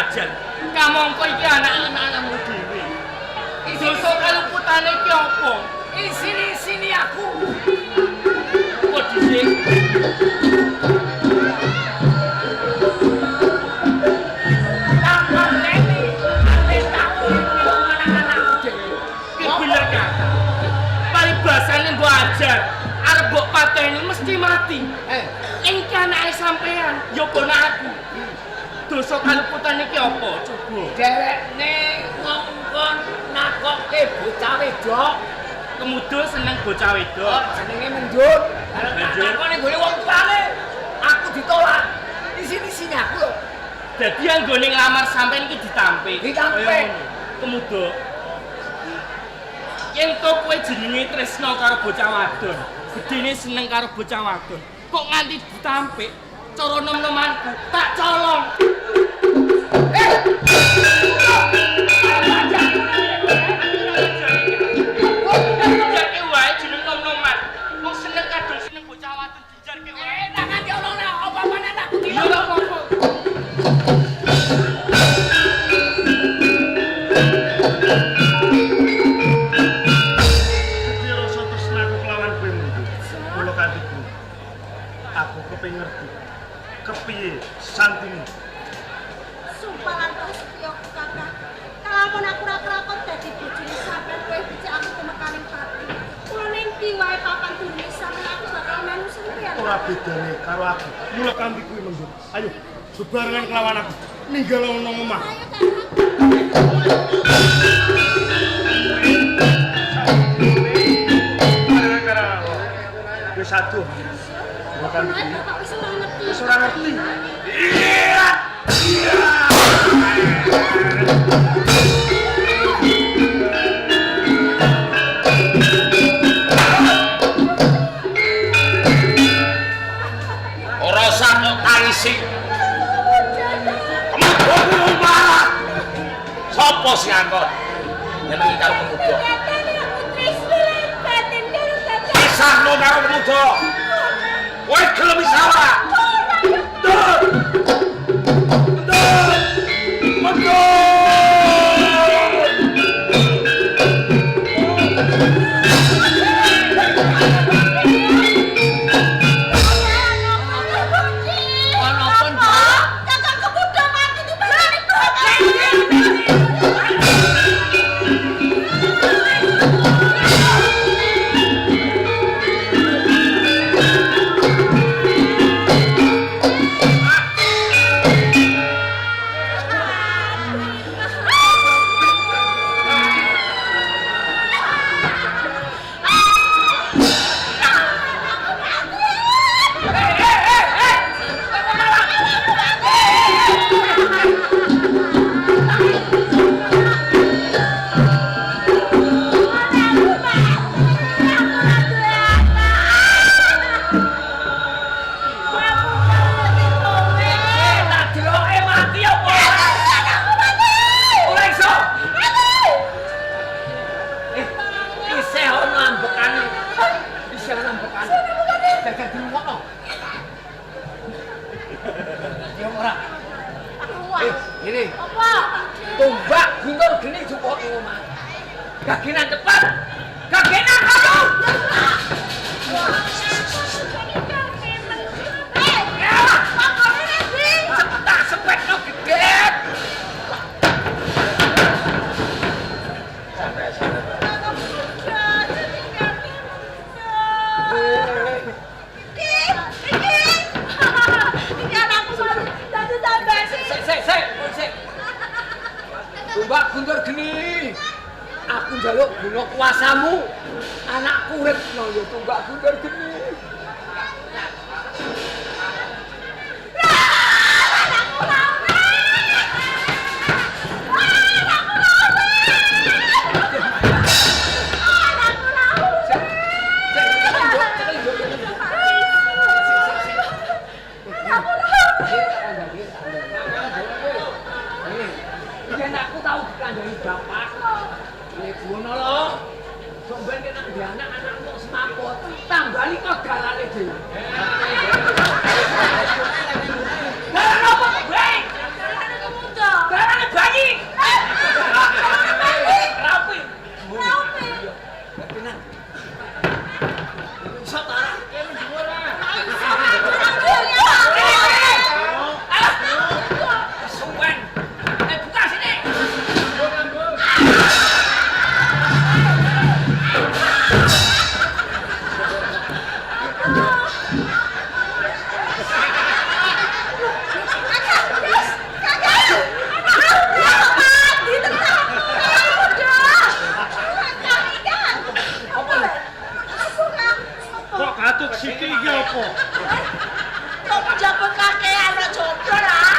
wajar. Kamangka iki anak-anakmu dhewe. Dosa kaluputane iki apa? Sini aku. Kok dhisik? Bener kan? Paribasane mbok ajar, arep mbok pateni mesti mati. Iki anake sampean, ya bono aku. Dosa kaluputan iki apa? Coba. Derekne ngongkon nakokke bocah wedok. Kemudian seneng bocah wedok. Jenenge Mendut. Takone gone wong tuane. Aku ditolak. Di sini aku lho. Dadi anggone nglamar sampean iki ditampik. Ditampik. Kemudian yen to kowe jenenge tresna karo bocah wadon, gedene seneng karo bocah wadon, kok nganti ditampik, cara nom-nomanku tak colong. Dijarke wae jeneng nom-noman. Wong seneng kadung seneng bocah wadon dijarke wae. Tak nganti ono apa-apane aku Iya lho apa. Aku kepengin ngerti kepiye Santini. Sumpah lan Prasetyo Kakak. Kalamun aku ora kelakon dadi bojone sampean kowe becik aku temekaning pati. Kula ning ndi wae papan dunya sampean aku bakal melu sampean. Ora bedane karo aku. Mula kanthi kuwi mendut. Ayo bebarengan kelawan aku. Ninggal ono omah. Wis aduh. Bukan wis ora ngerti. Iya. Ora usah kok tangisi. Kamu marah. Sopo sing angkot? Nyenengi karo pemuda. Pisahno karo pemuda. Kowe gelem salah. Betul. Betul. Betul. Ini. Apa? Tombak guntur geni jupuk ing omah. Gagenan cepat. Gagenan kamu. Cepetan sepet no gedet. Tombak guntur geni. Aku njaluk guna kuasamu. Anakku urip no ya tombak guntur geni. Aku tahu dikandani bapak. Ini buono loh. Somben kena di anak-anakmu semaput. Tambali kok galane dhewe. Galan apa, Bang? Galane kemuda. Kok katuk siki iki apa? Kok pejabat kakean ora jomblo lah.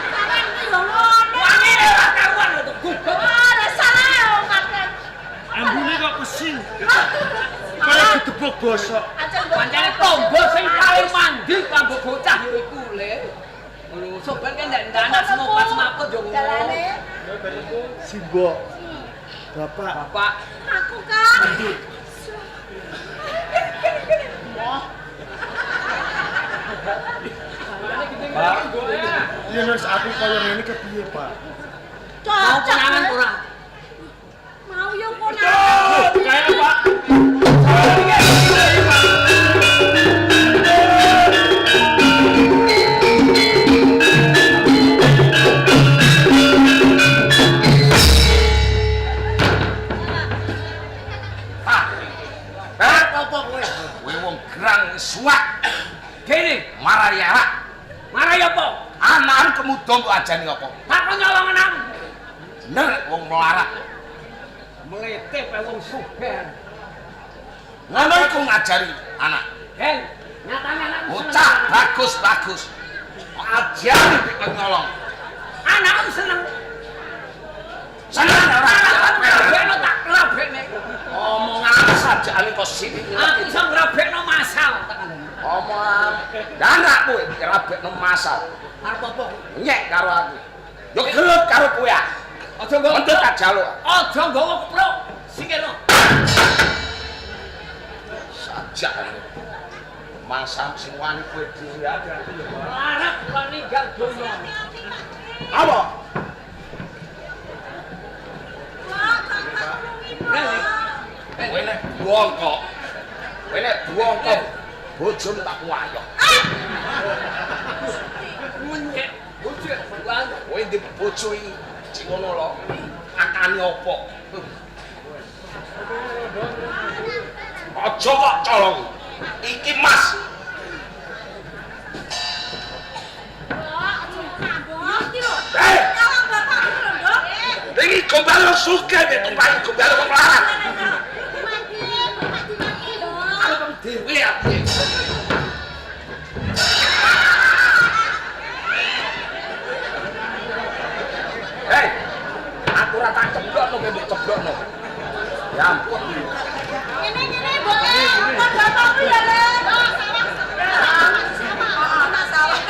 Kan iki lho ngono. Wangi ora karuan lho tuh guguk. Ora salah yo kakek. Ambune kok kesin. Kaya gedebok bosok. Pancene tombo sing paling mandi kanggo bocah yo iku le. Ngono soban kan ndak anak semaput yo ngono. Dalane. Simbok. Bapak. Bapak Aku kan. Pak. Iya wis aku kaya ngene kepiye, Pak? mau kenangan ora? Mau yo konangan. Kayak Pak. Apa kowe? Kowe wong gerang suwak Kene, marai elak. marai apa? Anakmu kemudo kok ajane apa? Tak kok nyolong anak. Bener wong melarat. Melete pe wong sugih. Ngono iku ngajari anak. Hen, nyatane anakmu Bocah bagus. Kok ajari kok nyolong. Anakmu seneng. Seneng ora? Rabekno tak rabekne. Omongan sajane kok sini. Aku iso ngrabekno masal tak kandhani. Omongan danak kowe rabekno masal. Arep apa? Nyek karo aku. Yo gelut karo kowe ah. Aja nggawa. Mendut tak jaluk. Aja nggawa keprok. Sikilno. Sajak. Mangsa sing wani kowe dhewe hati-hati yo. Larat lan ninggal donya. Apa? Wah, kakak ngene. Kowe nek buang kok. Kowe nek buang kok bojomu tak kuwayoh. Menyek. Bocah buang. Kowe di bojo iki sing ngono lho. Akane apa? Aja kok colong. Iki Mas. Wah, aja ngambok. Iki lho. Eh, Nyolong bapakku lho, Ndok. iki gombal suke nek tumpahi gombal wong larat. Mati, mati lho. Karo kamu dhewe aku. Hei, aku ora tak ceblokno kowe mbok ceblokno. Ya ampun. Ngene, Mbok. Kon bapakku ya, Le. Oh, salah. Masalah.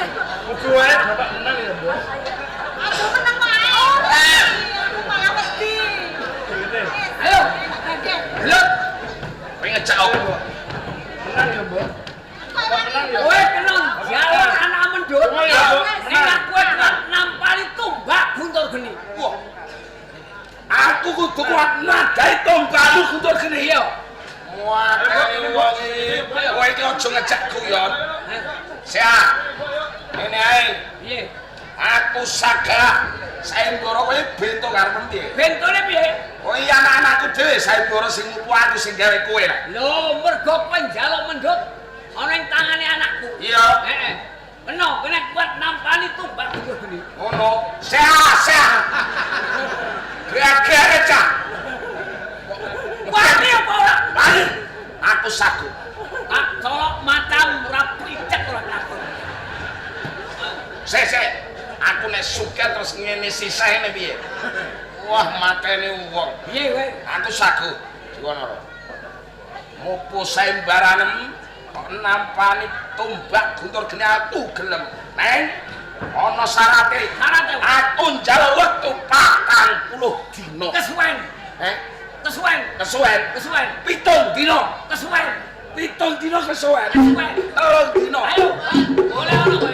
Mugi wae Bapak menang ya, Bos. Aku menang wae. Aku malah wedi. Ayo, Kakek. gelut. Kowe ngejak aku. Menang ya, Bos. Bapak menang ya. Kowe kena jalur anak mendut. Oh, iya, Bu. Nek kowe kuat nampali tumbak guntur geni. Wah. Aku kudu kuat nadai tombakmu guntur geni. Iya. Wah, wong iki kowe iki aja ngejak guyon. Siap. Ini ae. Piye? Aku sagah sayembara kowe bento karo endi? Bentone piye? Oh iya anak-anakku dhewe sayembara sing ngupu aku sing gawe kowe lah. Lho, mergo kowe njaluk mendut ana ing tangane anakku. Iya. Heeh. Kena kowe nek kuat nampani tumbak guntur geni. Ngono. Sehat. Gerak-gerak cah. Wani apa ora? Wani. Aku sagu. Tak colok macam ora picek ora takon. Sik. Aku nek sugih terus ngene sisih ngene piye? Wah, mateni wong. Piye kowe? Aku sagu. Ngono. Mupu sayembaranem kok nampani tumbak guntur geni aku gelem. Neng, ana syarate. Syarate? Aku njaluk wektu 40 dina. Kesuwen. Kesuwen. Kesuwen. 7 dina. Kesuwen. 7 dina kesuwen. Kesuwen. 3 dina. Ayo. Boleh ana kowe.